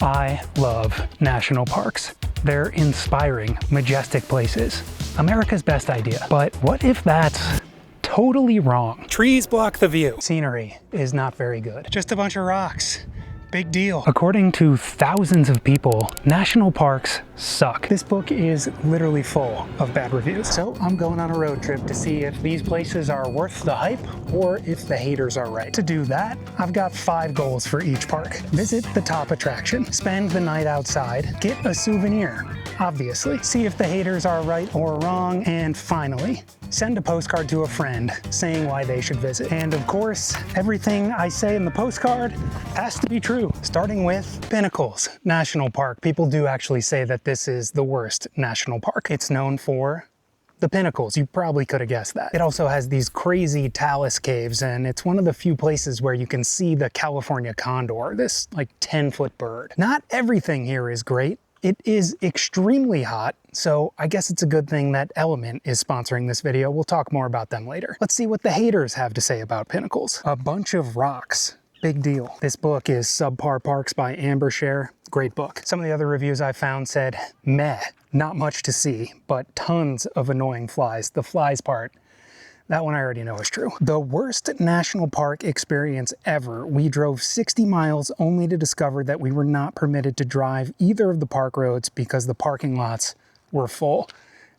I love national parks. They're inspiring, majestic places. America's best idea. But what if that's totally wrong? Trees block the view. Scenery is not very good. Just a bunch of rocks. Big deal. According to thousands of people, national parks suck. This book is literally full of bad reviews. So I'm going on a road trip to see if these places are worth the hype or if the haters are right. To do that, I've got 5 goals for each park. Visit the top attraction, spend the night outside, get a souvenir, obviously, see if the haters are right or wrong, and finally, send a postcard to a friend saying why they should visit. And of course, everything I say in the postcard has to be true, starting with Pinnacles National Park. People do actually say that this is the worst national park. It's known for the Pinnacles. You probably could have guessed that. It also has these crazy talus caves, and it's one of the few places where you can see the California condor, this like 10-foot bird. Not everything here is great. It is extremely hot, so I guess it's a good thing that Element is sponsoring this video. We'll talk more about them later. Let's see what the haters have to say about Pinnacles. A bunch of rocks. Big deal. This book is Subpar Parks by Ambershare. Great book. Some of the other reviews I found said, meh, not much to see, but tons of annoying flies. The flies part, that one I already know is true. The worst national park experience ever. We drove 60 miles only to discover that we were not permitted to drive either of the park roads because the parking lots were full.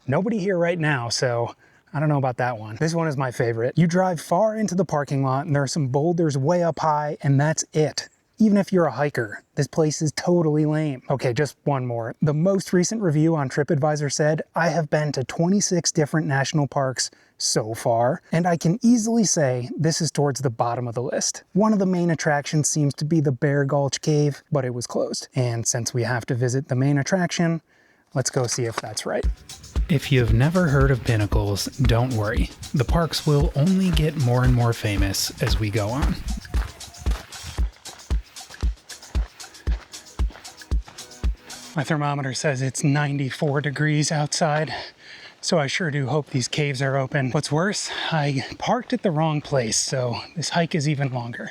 Nobody here right now, so I don't know about that one. This one is my favorite. You drive far into the parking lot and there are some boulders way up high, and that's it. Even if you're a hiker, this place is totally lame. Okay, just one more. The most recent review on TripAdvisor said, I have been to 26 different national parks so far, and I can easily say this is towards the bottom of the list. One of the main attractions seems to be the Bear Gulch Cave, but it was closed. And since we have to visit the main attraction, let's go see if that's right. If you've never heard of Pinnacles, don't worry. The parks will only get more and more famous as we go on. My thermometer says it's 94 degrees outside, so I sure do hope these caves are open. What's worse, I parked at the wrong place, so this hike is even longer.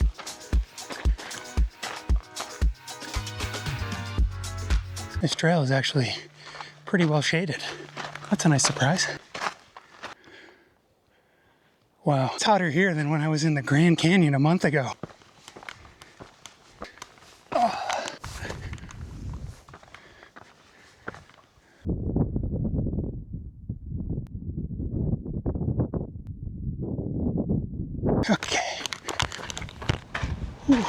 This trail is actually pretty well shaded. That's a nice surprise. Wow, it's hotter here than when I was in the Grand Canyon a month ago. Okay. Whew.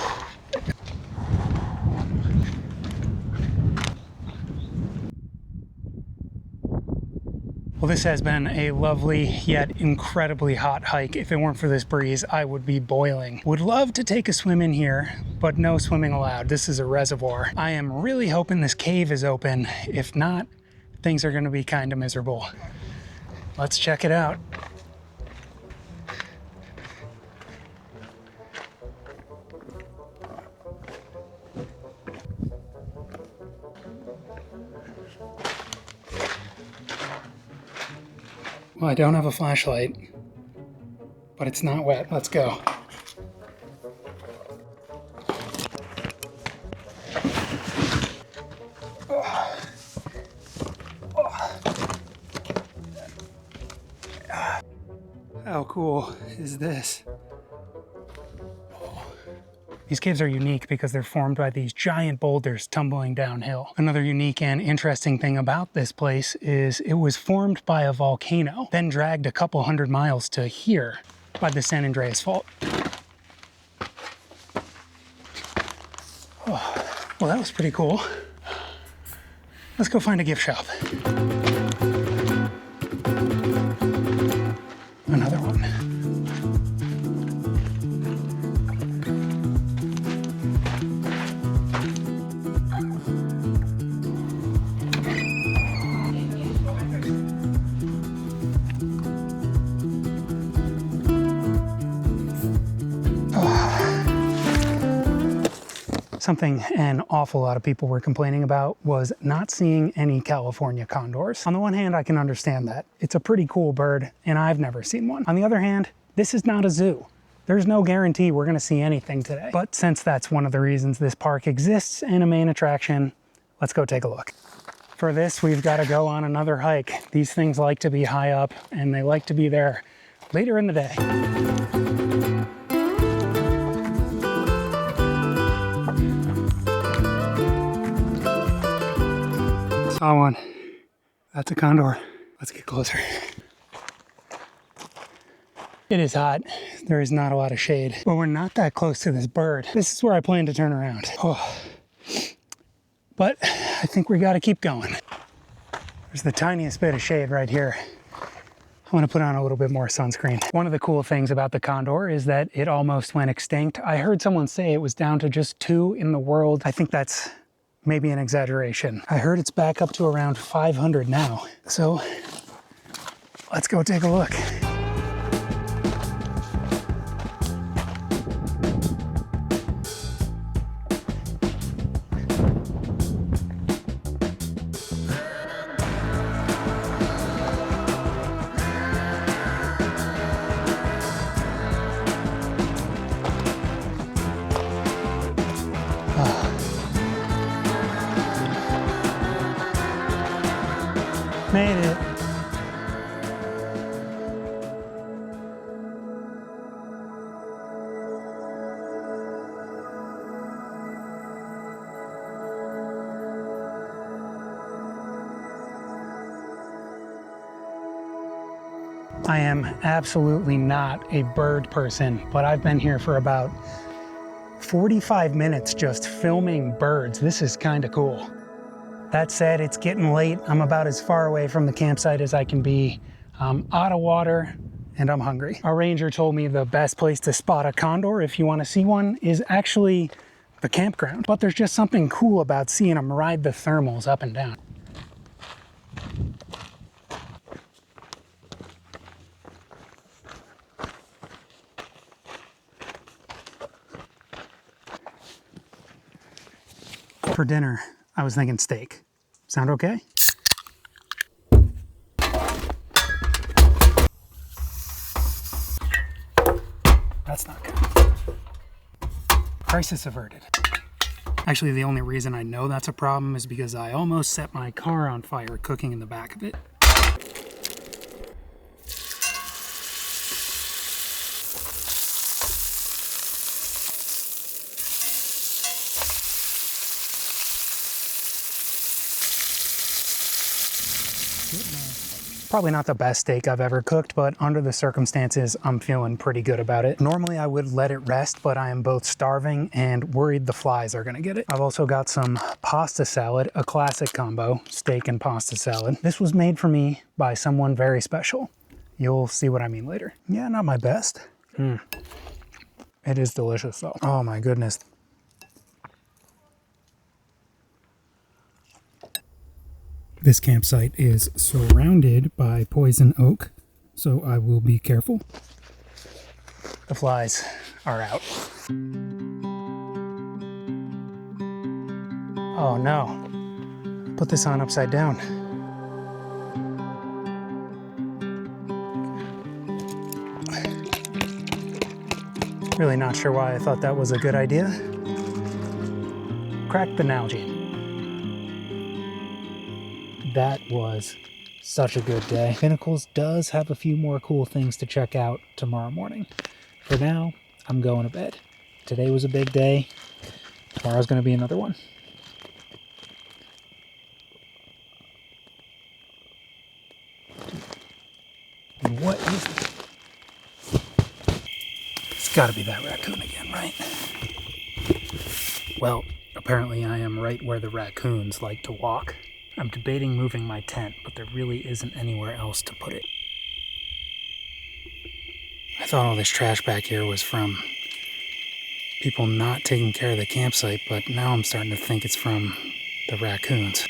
Well, this has been a lovely yet incredibly hot hike. If it weren't for this breeze, I would be boiling. Would love to take a swim in here, but no swimming allowed. This is a reservoir. I am really hoping this cave is open. If not, things are gonna be kind of miserable. Let's check it out. Well, I don't have a flashlight, but it's not wet. Let's go. How cool is this? These caves are unique because they're formed by these giant boulders tumbling downhill. Another unique and interesting thing about this place is it was formed by a volcano, then dragged a couple hundred miles to here by the San Andreas Fault. Oh, well, that was pretty cool. Let's go find a gift shop. Another one. Something an awful lot of people were complaining about was not seeing any California condors. On the one hand, I can understand that. It's a pretty cool bird, and I've never seen one. On the other hand, this is not a zoo. There's no guarantee we're gonna see anything today. But since that's one of the reasons this park exists and a main attraction, let's go take a look. For this, we've got to go on another hike. These things like to be high up and they like to be there later in the day. Saw one. That's a condor. Let's get closer. It is hot. There is not a lot of shade, but we're not that close to this bird. This is where I plan to turn around. Oh. But I think we got to keep going. There's the tiniest bit of shade right here. I'm gonna put on a little bit more sunscreen. One of the cool things about the condor is that it almost went extinct. I heard someone say it was down to just 2 in the world. I think that's maybe an exaggeration. I heard it's back up to around 500 now. So let's go take a look. Made it. I am absolutely not a bird person, but I've been here for about 45 minutes just filming birds. This is kind of cool. That said, it's getting late. I'm about as far away from the campsite as I can be. I'm out of water and I'm hungry. Our ranger told me the best place to spot a condor if you want to see one is actually the campground. But there's just something cool about seeing them ride the thermals up and down. For dinner, I was thinking steak. Sound okay? That's not good. Crisis averted. Actually, the only reason I know that's a problem is because I almost set my car on fire cooking in the back of it. Probably not the best steak I've ever cooked, but under the circumstances, I'm feeling pretty good about it. Normally I would let it rest, but I am both starving and worried the flies are gonna get it. I've also got some pasta salad, a classic combo, steak and pasta salad. This was made for me by someone very special. You'll see what I mean later. Yeah, not my best. It is delicious though. Oh my goodness. This campsite is surrounded by poison oak, so I will be careful. The flies are out. Oh no. Put this on upside down. Really not sure why I thought that was a good idea. Cracked the Nalgene. That was such a good day. Pinnacles does have a few more cool things to check out tomorrow morning. For now, I'm going to bed. Today was a big day. Tomorrow's going to be another one. What is this? It's got to be that raccoon again, right? Well, apparently I am right where the raccoons like to walk. I'm debating moving my tent, but there really isn't anywhere else to put it. I thought all this trash back here was from people not taking care of the campsite, but now I'm starting to think it's from the raccoons.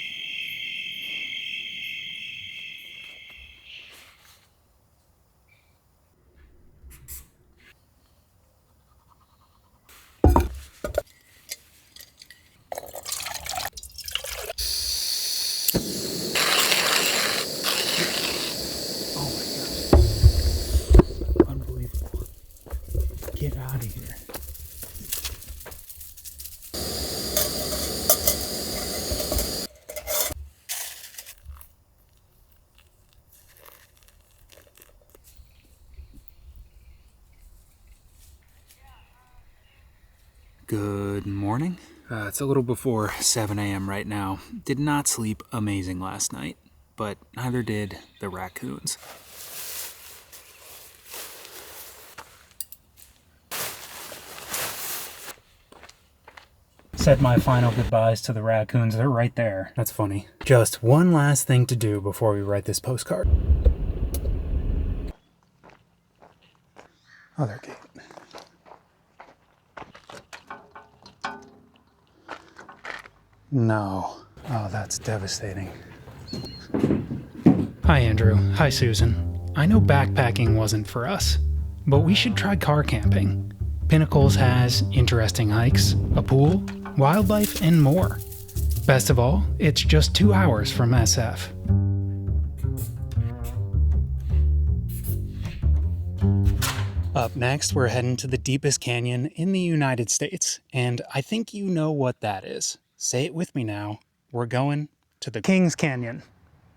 Good morning. It's a little before 7 a.m. right now. Did not sleep amazing last night, but neither did the raccoons. Said my final goodbyes to the raccoons. They're right there. That's funny. Just one last thing to do before we write this postcard. Other gate. No. Oh, that's devastating. Hi, Andrew. Hi, Susan. I know backpacking wasn't for us, but we should try car camping. Pinnacles has interesting hikes, a pool, wildlife, and more. Best of all, it's just 2 hours from SF. Up next, we're heading to the deepest canyon in the United States, and I think you know what that is. Say it with me now. We're going to the Kings Canyon.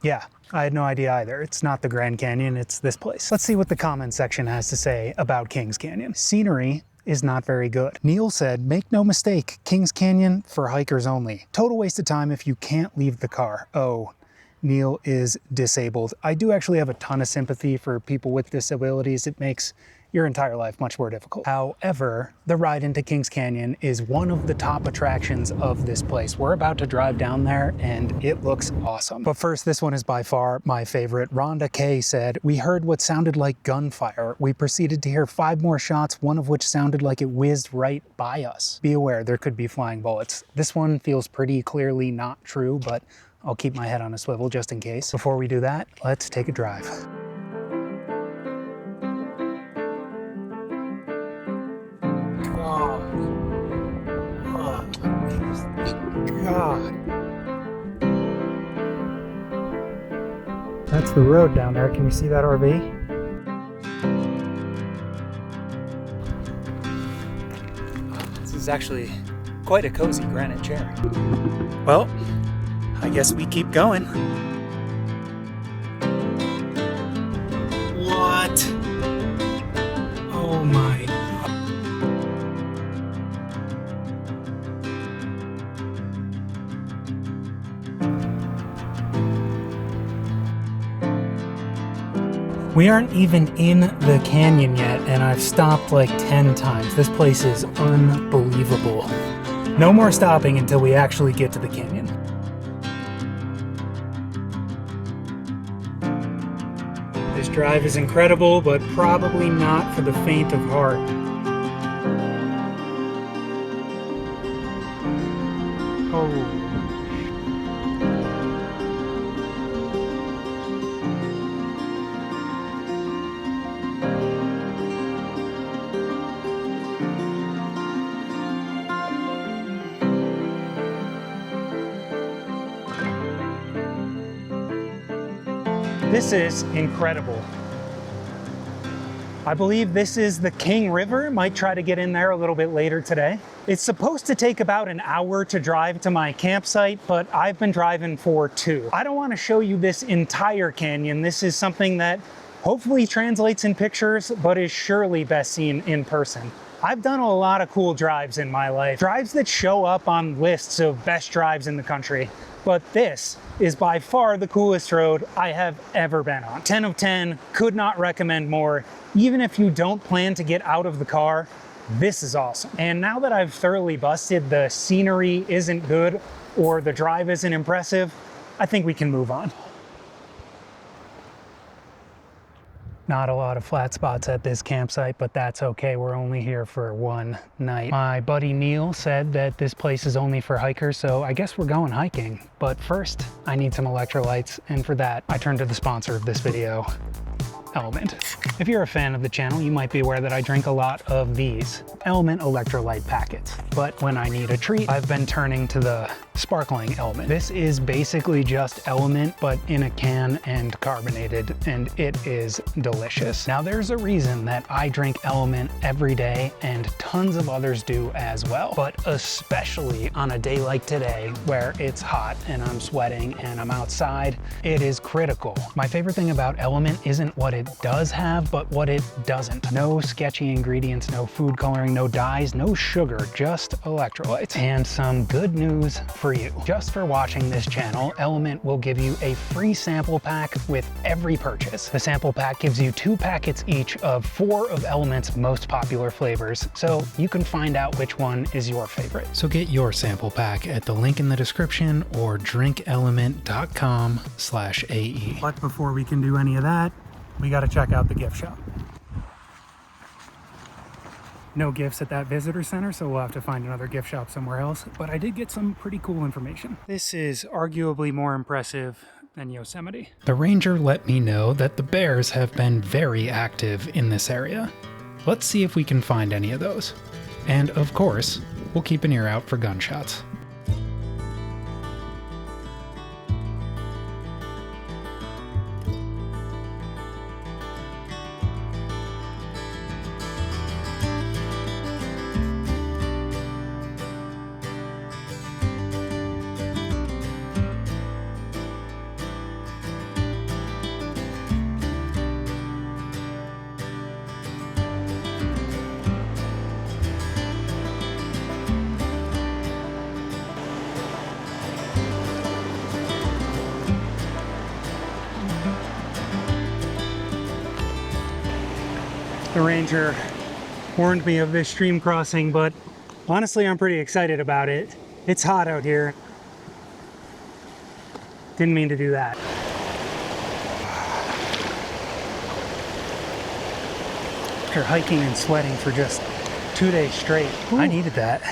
Yeah, I had no idea either. It's not the Grand Canyon, it's this place. Let's see what the comment section has to say about Kings Canyon. Scenery is not very good. Neil said, make no mistake, Kings Canyon for hikers only. Total waste of time if you can't leave the car. Oh, Neil is disabled. I do actually have a ton of sympathy for people with disabilities. It makes your entire life much more difficult. However, the ride into Kings Canyon is one of the top attractions of this place. We're about to drive down there and it looks awesome. But first, this one is by far my favorite. Rhonda K said, we heard what sounded like gunfire. We proceeded to hear 5 more shots, one of which sounded like it whizzed right by us. Be aware, there could be flying bullets. This one feels pretty clearly not true, but I'll keep my head on a swivel just in case. Before we do that, let's take a drive. God. That's the road down there. Can you see that RV? This is actually quite a cozy granite chair. Well, I guess we keep going. What? Oh my. We aren't even in the canyon yet, and I've stopped like 10 times. This place is unbelievable. No more stopping until we actually get to the canyon. This drive is incredible, but probably not for the faint of heart. Oh. This is incredible. I believe this is the King River. Might try to get in there a little bit later today. It's supposed to take about an hour to drive to my campsite, but I've been driving for 2. I don't want to show you this entire canyon. This is something that hopefully translates in pictures, but is surely best seen in person. I've done a lot of cool drives in my life, drives that show up on lists of best drives in the country. But this is by far the coolest road I have ever been on. 10 of 10, could not recommend more. Even if you don't plan to get out of the car, this is awesome. And now that I've thoroughly busted the scenery isn't good or the drive isn't impressive, I think we can move on. Not a lot of flat spots at this campsite, but that's okay. We're only here for one night. My buddy Neil said that this place is only for hikers, so I guess we're going hiking. But first, I need some electrolytes, and for that, I turn to the sponsor of this video, Element. If you're a fan of the channel, you might be aware that I drink a lot of these Element electrolyte packets. But when I need a treat, I've been turning to the sparkling Element. This is basically just Element, but in a can and carbonated, and it is delicious. Now, there's a reason that I drink Element every day, and tons of others do as well. But especially on a day like today, where it's hot and I'm sweating and I'm outside, it is critical. My favorite thing about Element isn't what it it does have, but what it doesn't. No sketchy ingredients, no food coloring, no dyes, no sugar, just electrolytes. And some good news for you. Just for watching this channel, Element will give you a free sample pack with every purchase. The sample pack gives you 2 packets each of 4 of Element's most popular flavors, so you can find out which one is your favorite. So get your sample pack at the link in the description or drinkelement.com/AE. But before we can do any of that, we got to check out the gift shop. No gifts at that visitor center, so we'll have to find another gift shop somewhere else, but I did get some pretty cool information. This is arguably more impressive than Yosemite. The ranger let me know that the bears have been very active in this area. Let's see if we can find any of those. And of course, we'll keep an ear out for gunshots. The ranger warned me of this stream crossing, but honestly, I'm pretty excited about it. It's hot out here. Didn't mean to do that. After hiking and sweating for just 2 days straight, I needed that.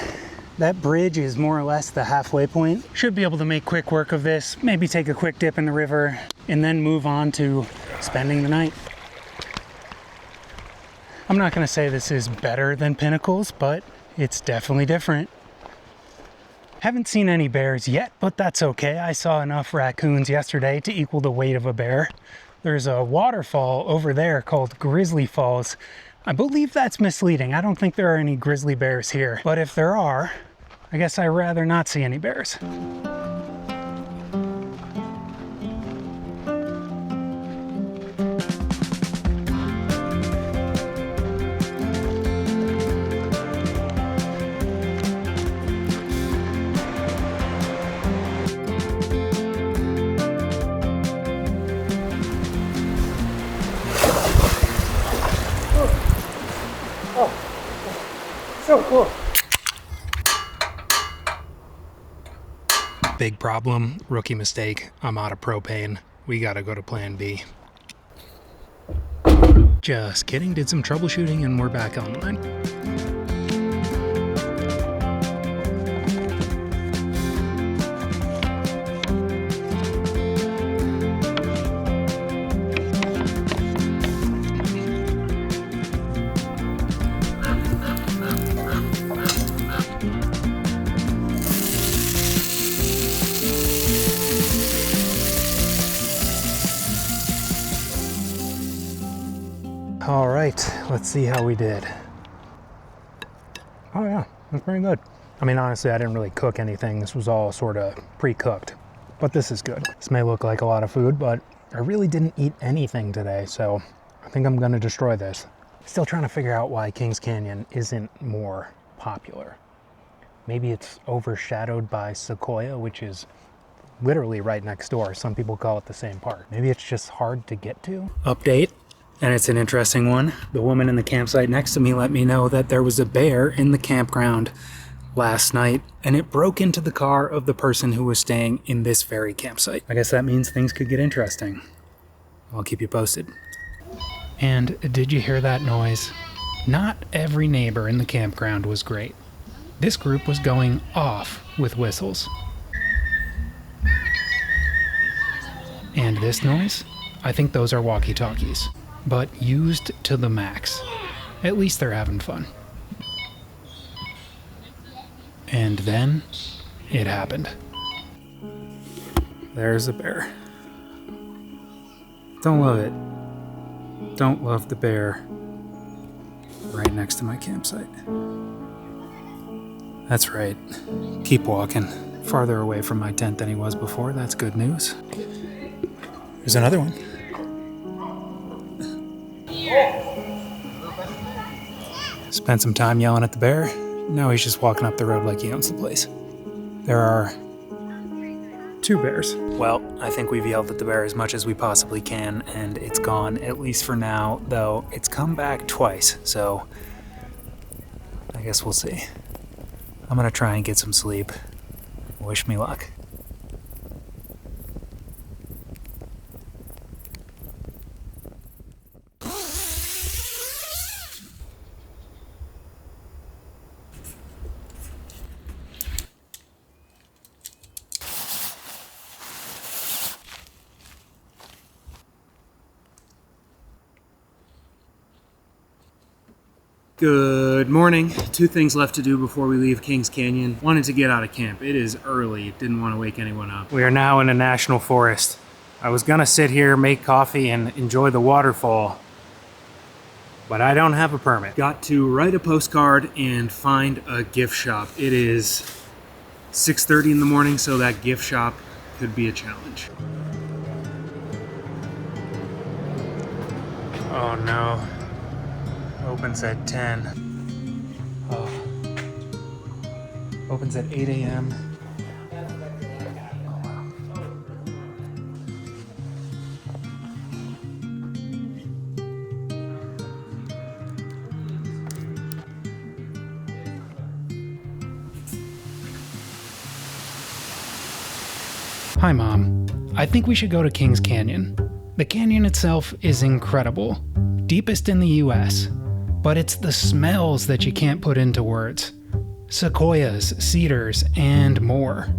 That bridge is more or less the halfway point. Should be able to make quick work of this, maybe take a quick dip in the river, and then move on to spending the night. I'm not going to say this is better than Pinnacles, but it's definitely different. Haven't seen any bears yet, but that's okay. I saw enough raccoons yesterday to equal the weight of a bear. There's a waterfall over there called Grizzly Falls. I believe that's misleading. I don't think there are any grizzly bears here, but if there are, I guess I'd rather not see any bears. So cool. Big problem, rookie mistake. I'm out of propane. We gotta go to plan B. Just kidding, did some troubleshooting and we're back online. All right, let's see how we did. Oh yeah, that's pretty good. I mean, honestly, I didn't really cook anything. This was all sort of pre-cooked, but this is good. This may look like a lot of food, but I really didn't eat anything today, so I think I'm gonna destroy this. Still trying to figure out why Kings Canyon isn't more popular. Maybe it's overshadowed by Sequoia, which is literally right next door. Some people call it the same park. Maybe it's just hard to get to. Update. And it's an interesting one. The woman in the campsite next to me let me know that there was a bear in the campground last night, and it broke into the car of the person who was staying in this very campsite. I guess that means things could get interesting. I'll keep you posted. And did you hear that noise? Not every neighbor in the campground was great. This group was going off with whistles. And this noise? I think those are walkie-talkies, but used to the max. At least they're having fun. And then it happened. There's a bear. Don't love it. Don't love the bear right next to my campsite. That's right. Keep walking. Farther away from my tent than he was before. That's good news. There's another one. Spent some time yelling at the bear. Now he's just walking up the road like he owns the place. There are 2 bears. Well, I think we've yelled at the bear as much as we possibly can, and it's gone, at least for now, though it's come back twice, so I guess we'll see. I'm gonna try and get some sleep. Wish me luck. Good morning. 2 things left to do before we leave Kings Canyon. Wanted to get out of camp. It is early. Didn't want to wake anyone up. We are now in a national forest. I was gonna sit here, make coffee, and enjoy the waterfall, but I don't have a permit. Got to write a postcard and find a gift shop. It is 6:30 in the morning, so that gift shop could be a challenge. Oh no. Opens at 10. Oh. Opens at 8 a.m. Oh, wow. Hi, Mom. I think we should go to Kings Canyon. The canyon itself is incredible. Deepest in the US. But it's the smells that you can't put into words. Sequoias, cedars, and more.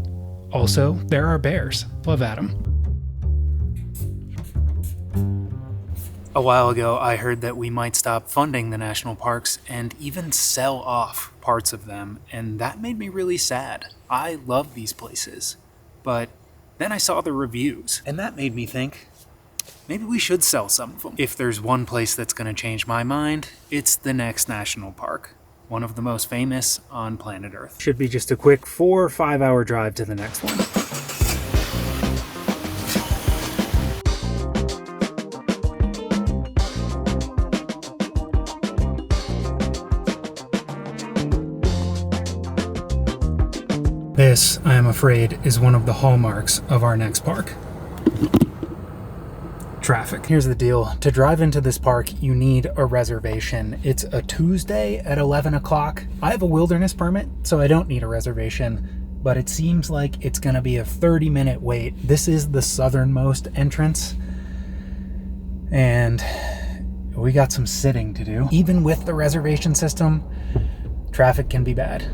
Also, there are bears. Love Adam. A while ago, I heard that we might stop funding the national parks and even sell off parts of them, and that made me really sad. I love these places. But then I saw the reviews, and that made me think, maybe we should sell some of them. If there's one place that's going to change my mind, it's the next national park. One of the most famous on planet Earth. Should be just a quick 4 or 5 hour drive to the next one. This, I am afraid, is one of the hallmarks of our next park. Traffic. Here's the deal. To drive into this park, you need a reservation. It's a Tuesday at 11 o'clock. I have a wilderness permit, so I don't need a reservation, but it seems like it's gonna be a 30-minute wait. This is the southernmost entrance, and we got some sitting to do. Even with the reservation system, traffic can be bad.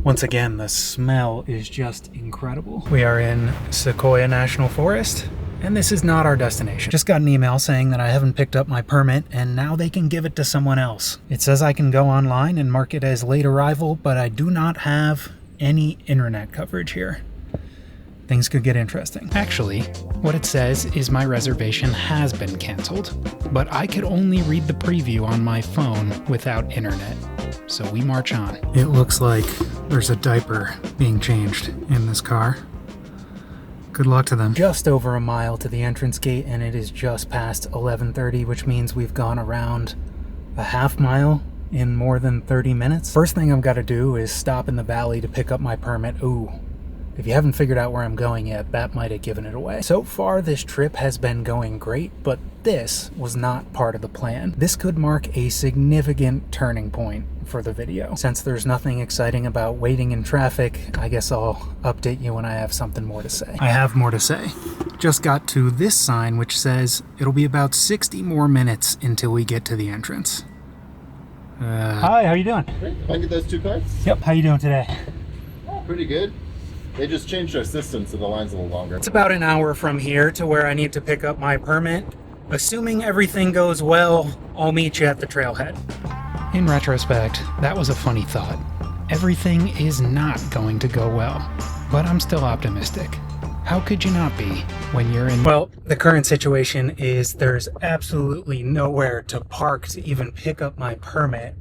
Once again, the smell is just incredible. We are in Sequoia National Forest. And this is not our destination. Just got an email saying that I haven't picked up my permit and now they can give it to someone else. It says I can go online and mark it as late arrival, but I do not have any internet coverage here. Things could get interesting. Actually, what it says is my reservation has been canceled, but I could only read the preview on my phone without internet. So we march on. It looks like there's a diaper being changed in this car. Good luck to them. Just over a mile to the entrance gate, and it is just past 11:30, which means we've gone around a half mile in more than 30 minutes. First thing I've got to do is stop in the valley to pick up my permit. Ooh, if you haven't figured out where I'm going yet, that might have given it away. So far, this trip has been going great, but this was not part of the plan. This could mark a significant turning point for the video. Since there's nothing exciting about waiting in traffic, I guess I'll update you when I have something more to say. I have more to say. Just got to this sign which says it'll be about 60 more minutes until we get to the entrance. Hi, how you doing? Great. Can I get those 2 cards? Yep, how you doing today? Pretty good. They just changed our system so the line's a little longer. It's about an hour from here to where I need to pick up my permit. Assuming everything goes well, I'll meet you at the trailhead. In retrospect, that was a funny thought. Everything is not going to go well, but I'm still optimistic. How could you not be when you're in... Well, the current situation is there's absolutely nowhere to park to even pick up my permit.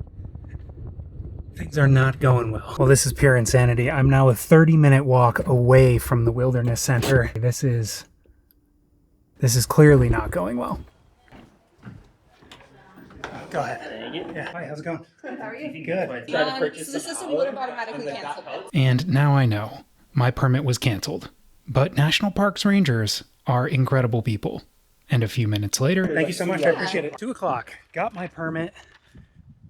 Things are not going well. Well, this is pure insanity. I'm now a 30-minute walk away from the Wilderness Center. This is clearly not going well. Go ahead. Yeah. Hi, how's it going? How are you? Good. So the system would have automatically canceled it. And now I know. My permit was canceled. But National Parks Rangers are incredible people. And a few minutes later... Thank you so much, I appreciate it. 2 o'clock, got my permit.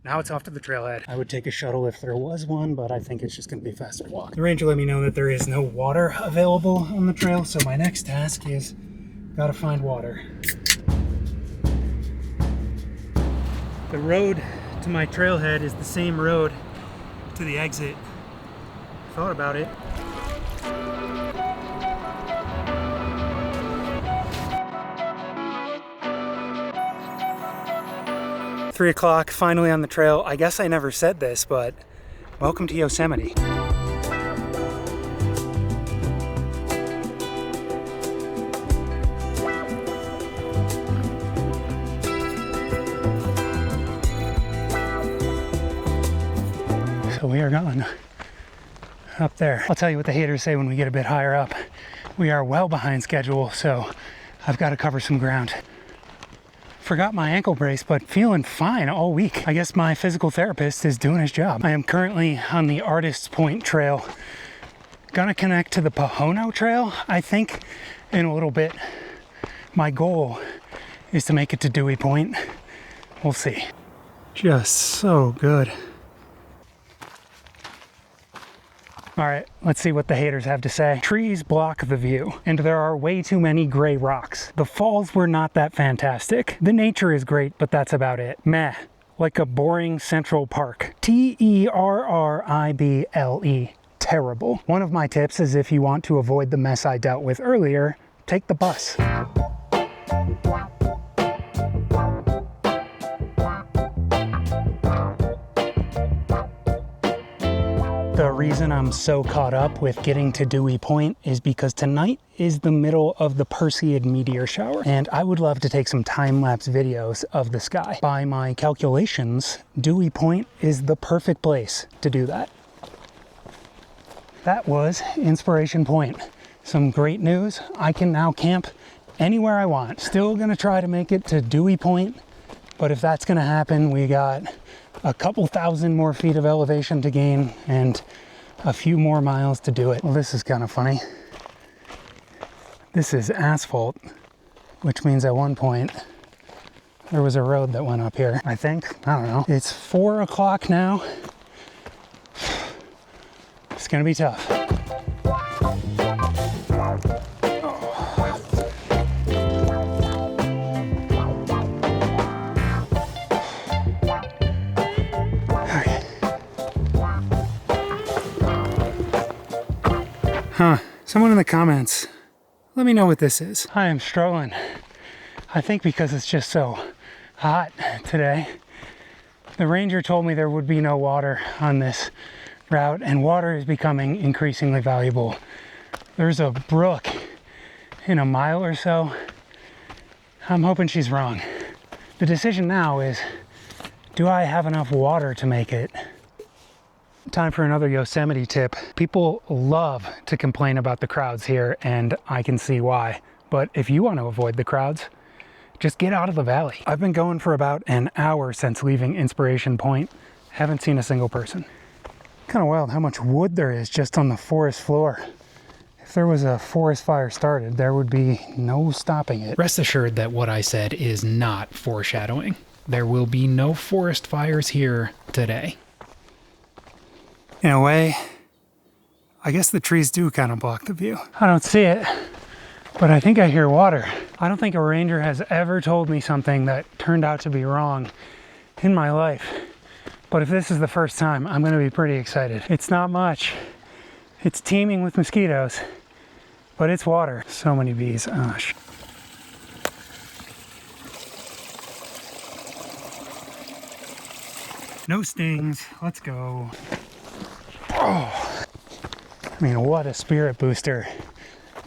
Now it's off to the trailhead. I would take a shuttle if there was one, but I think it's just gonna be a faster walk. The ranger let me know that there is no water available on the trail, so my next task is gotta find water. The road to my trailhead is the same road to the exit. Thought about it. Three o'clock, finally on the trail. I guess I never said this, but welcome to Yosemite. So we are going up there. I'll tell you what the haters say when we get a bit higher up. We are well behind schedule, so I've got to cover some ground. Forgot my ankle brace, but feeling fine all week. I guess my physical therapist is doing his job. I am currently on the Artist's Point Trail. Gonna connect to the Pohono Trail, I think, in a little bit. My goal is to make it to Dewey Point. We'll see. Just so good. All right, let's see what the haters have to say. Trees block the view, and there are way too many gray rocks. The falls were not that fantastic. The nature is great, but that's about it. Meh, like a boring Central Park. Terrible. Terrible. One of my tips is if you want to avoid the mess I dealt with earlier, take the bus. The reason I'm so caught up with getting to Dewey Point is because tonight is the middle of the Perseid meteor shower, and I would love to take some time-lapse videos of the sky. By my calculations, Dewey Point is the perfect place to do that. That was Inspiration Point. Some great news, I can now camp anywhere I want. Still gonna try to make it to Dewey Point, but if that's gonna happen, we got a couple thousand more feet of elevation to gain and a few more miles to do it. Well, this is kind of funny. This is asphalt, which means at one point there was a road that went up here, I think. I don't know. It's 4 o'clock now. It's gonna be tough. Someone in the comments, let me know what this is. I am struggling. I think because it's just so hot today. The ranger told me there would be no water on this route, and water is becoming increasingly valuable. There's a brook in a mile or so. I'm hoping she's wrong. The decision now is, do I have enough water to make it? Time for another Yosemite tip. People love to complain about the crowds here, and I can see why. But if you want to avoid the crowds, just get out of the valley. I've been going for about an hour since leaving Inspiration Point. Haven't seen a single person. Kind of wild how much wood there is just on the forest floor. If there was a forest fire started, there would be no stopping it. Rest assured that what I said is not foreshadowing. There will be no forest fires here today. In a way, I guess the trees do kind of block the view. I don't see it, but I think I hear water. I don't think a ranger has ever told me something that turned out to be wrong in my life. But if this is the first time, I'm gonna be pretty excited. It's not much. It's teeming with mosquitoes, but it's water. So many bees, gosh. No stings, let's go. Oh, I mean, what a spirit booster.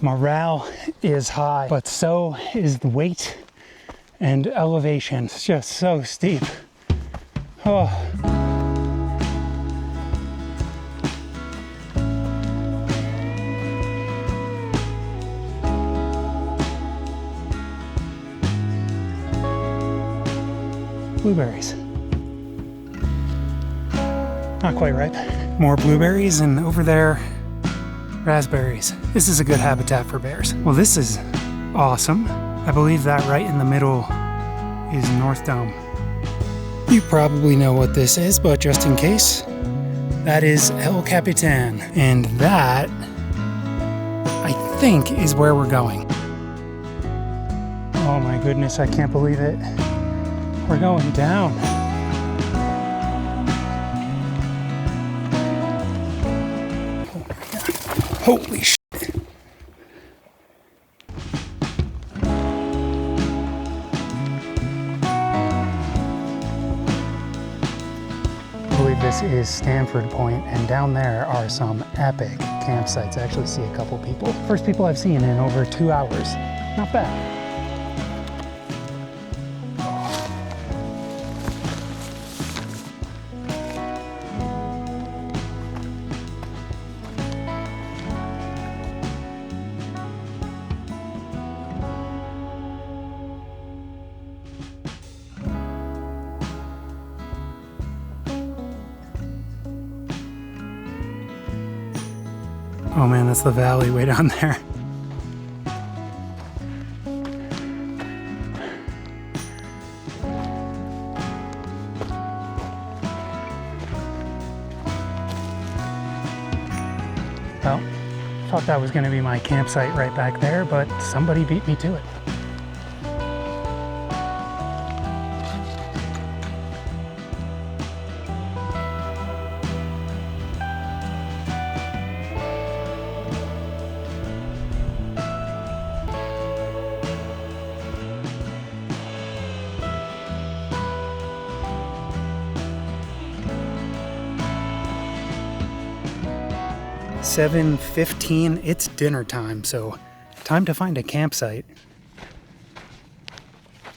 Morale is high, but so is the weight and elevation. It's just so steep. Oh. Blueberries. Not quite ripe. More blueberries, and over there, raspberries. This is a good habitat for bears. Well, this is awesome. I believe that right in the middle is North Dome. You probably know what this is, but just in case, that is El Capitan. And that, I think, is where we're going. Oh my goodness, I can't believe it. We're going down. Oh my God. Holy shit. I believe this is Stanford Point, and down there are some epic campsites. I actually see a couple people. First people I've seen in over 2 hours. Not bad. Oh man, that's the valley way down there. Well, thought that was going to be my campsite right back there, but somebody beat me to it. $7:15, it's dinner time, so time to find a campsite.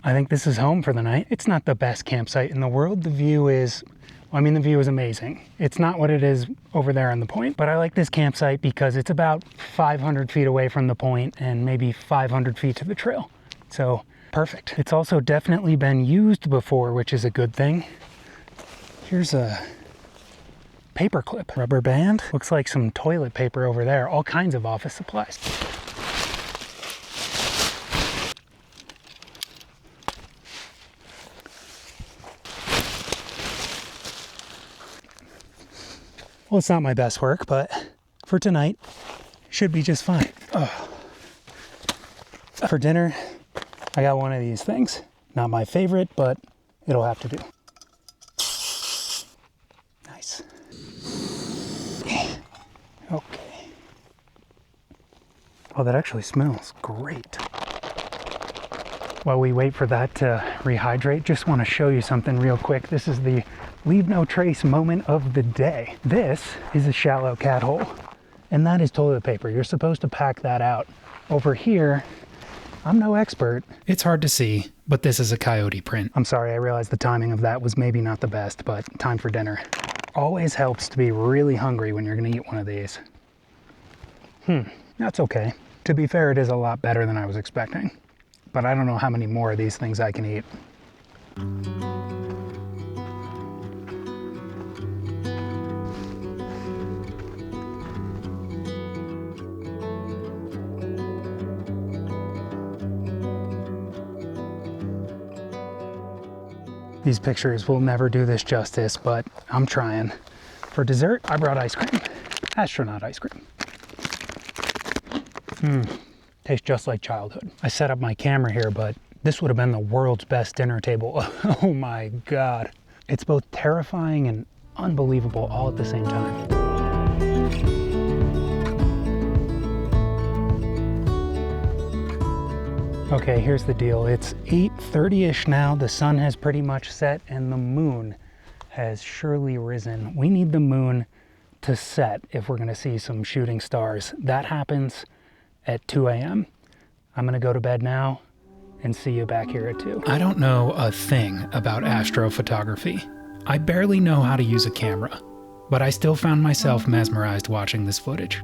I think this is home for the night. It's not the best campsite in the world. The view is, well, the view is amazing. It's not what it is over there on the point, but I like this campsite because it's about 500 feet away from the point and maybe 500 feet to the trail. So perfect. It's also definitely been used before, which is a good thing. Here's a paper clip, rubber band. Looks like some toilet paper over there. All kinds of office supplies. Well, it's not my best work, but for tonight, should be just fine. Oh. For dinner, I got one of these things. Not my favorite, but it'll have to do. Nice. Okay. Oh, that actually smells great. While we wait for that to rehydrate, just want to show you something real quick. This is the leave no trace moment of the day. This is a shallow cat hole, and that is toilet paper. You're supposed to pack that out. Over here, I'm no expert. It's hard to see, but this is a coyote print. I'm sorry, I realized the timing of that was maybe not the best, but time for dinner. Always helps to be really hungry when you're gonna eat one of these. That's okay. To be fair, it is a lot better than I was expecting, but I don't know how many more of these things I can eat. These pictures will never do this justice, but I'm trying. For dessert, I brought ice cream. Astronaut ice cream. Tastes just like childhood. I set up my camera here, but this would have been the world's best dinner table. Oh my God. It's both terrifying and unbelievable all at the same time. Okay, here's the deal. It's 8:30-ish now. The sun has pretty much set and the moon has surely risen. We need the moon to set if we're gonna see some shooting stars. That happens at 2 a.m. I'm gonna go to bed now and see you back here at 2. I don't know a thing about astrophotography. I barely know how to use a camera, but I still found myself mesmerized watching this footage.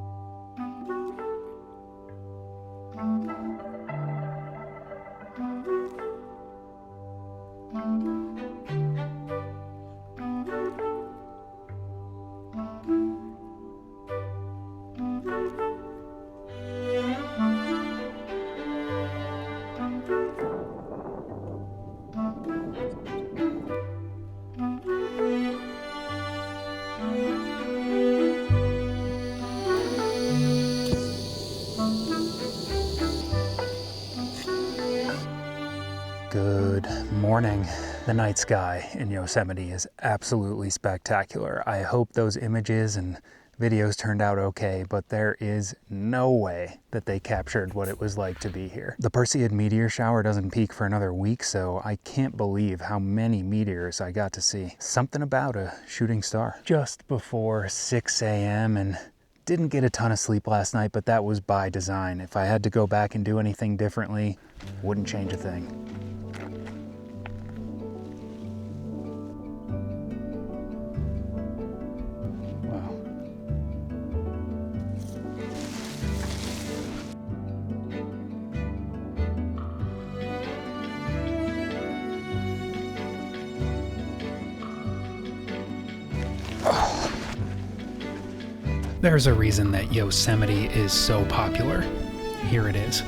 Good morning. The night sky in Yosemite is absolutely spectacular. I hope those images and videos turned out okay, but there is no way that they captured what it was like to be here. The Perseid meteor shower doesn't peak for another week, so I can't believe how many meteors I got to see. Something about a shooting star. Just before 6 a.m. and didn't get a ton of sleep last night, but that was by design. If I had to go back and do anything differently, wouldn't change a thing. There's a reason that Yosemite is so popular. Here it is.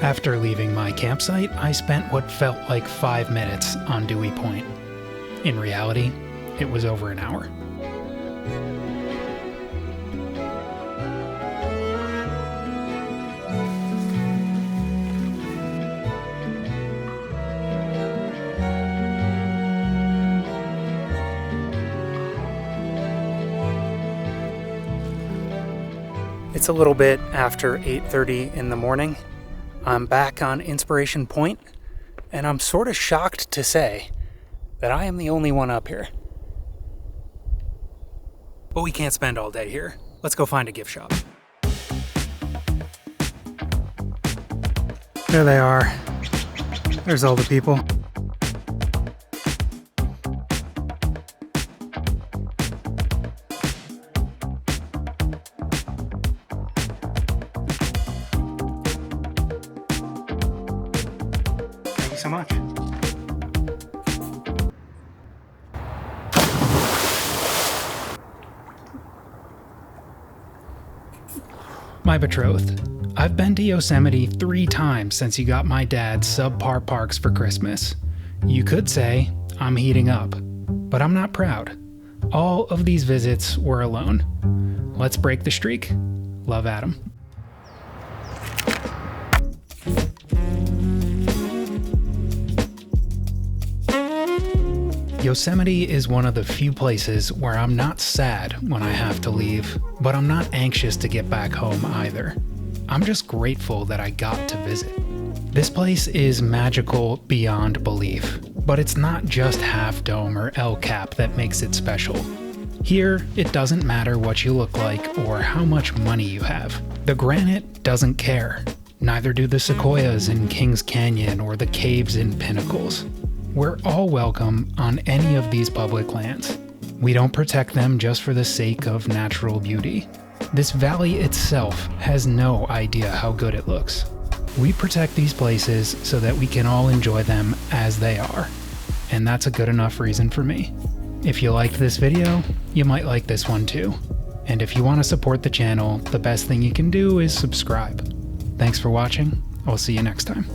After leaving my campsite, I spent what felt like 5 minutes on Dewey Point. In reality, it was over an hour. It's a little bit after 8:30 in the morning. I'm back on Inspiration Point, and I'm sort of shocked to say that I am the only one up here. But we can't spend all day here. Let's go find a gift shop. There they are. There's all the people. So much. My betrothed. I've been to Yosemite 3 times since you got my dad subpar parks for Christmas. You could say I'm heating up, but I'm not proud. All of these visits were alone. Let's break the streak. Love, Adam. Yosemite is one of the few places where I'm not sad when I have to leave, but I'm not anxious to get back home either. I'm just grateful that I got to visit. This place is magical beyond belief, but it's not just Half Dome or El Cap that makes it special. Here, it doesn't matter what you look like or how much money you have. The granite doesn't care. Neither do the sequoias in Kings Canyon or the caves in Pinnacles. We're all welcome on any of these public lands. We don't protect them just for the sake of natural beauty. This valley itself has no idea how good it looks. We protect these places so that we can all enjoy them as they are. And that's a good enough reason for me. If you liked this video, you might like this one too. And if you want to support the channel, the best thing you can do is subscribe. Thanks for watching. I'll see you next time.